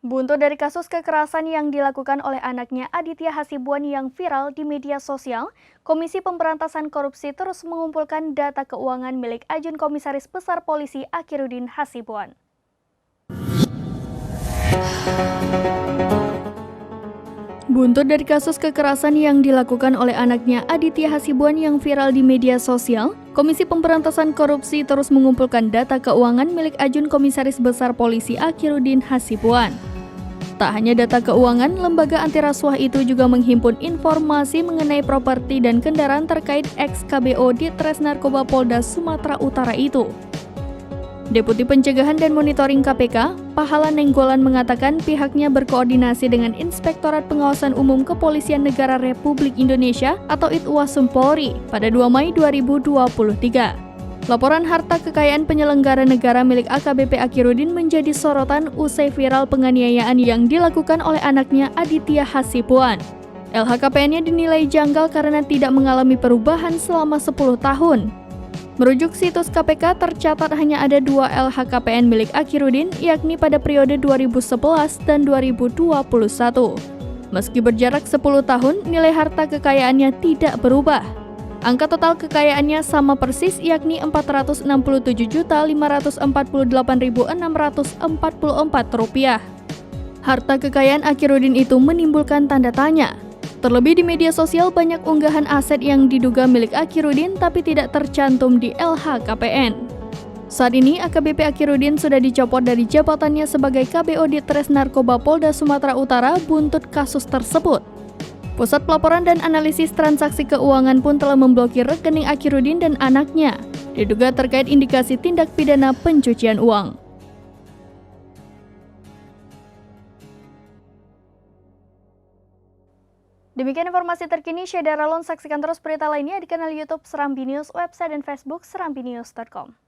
Buntu dari kasus kekerasan yang dilakukan oleh anaknya Aditya Hasibuan yang viral di media sosial, Komisi Pemberantasan Korupsi terus mengumpulkan data keuangan milik Ajun Komisaris Besar Polisi Akhiruddin Hasibuan. Buntut dari kasus kekerasan yang dilakukan oleh anaknya Aditya Hasibuan yang viral di media sosial, Komisi Pemberantasan Korupsi terus mengumpulkan data keuangan milik Ajun Komisaris Besar Polisi Akhiruddin Hasibuan. Tak hanya data keuangan, lembaga anti rasuah itu juga menghimpun informasi mengenai properti dan kendaraan terkait ex-KBO di Tres Narkoba Polda Sumatera Utara itu. Deputi Pencegahan dan Monitoring KPK, Pahala Nenggolan mengatakan pihaknya berkoordinasi dengan Inspektorat Pengawasan Umum Kepolisian Negara Republik Indonesia atau Itwasum Polri pada 2 Mei 2023. Laporan harta kekayaan penyelenggara negara milik AKBP Akhiruddin menjadi sorotan usai viral penganiayaan yang dilakukan oleh anaknya Aditya Hasibuan. LHKPN-nya dinilai janggal karena tidak mengalami perubahan selama 10 tahun. Merujuk situs KPK, tercatat hanya ada 2 LHKPN milik Akhiruddin, yakni pada periode 2011 dan 2021. Meski berjarak 10 tahun, nilai harta kekayaannya tidak berubah. Angka total kekayaannya sama persis, yakni Rp467.548.644. Harta kekayaan Akhiruddin itu menimbulkan tanda tanya. Terlebih di media sosial banyak unggahan aset yang diduga milik Akhiruddin tapi tidak tercantum di LHKPN. Saat ini AKBP Akhiruddin sudah dicopot dari jabatannya sebagai KBO di Tres Narkoba Polda Sumatera Utara buntut kasus tersebut. Pusat Pelaporan dan Analisis Transaksi Keuangan pun telah memblokir rekening Akhiruddin dan anaknya, diduga terkait indikasi tindak pidana pencucian uang. Demikian informasi terkini, Syeda Ralon. Saksikan terus berita lainnya di kanal YouTube Serambi News, website dan Facebook serambinews.com.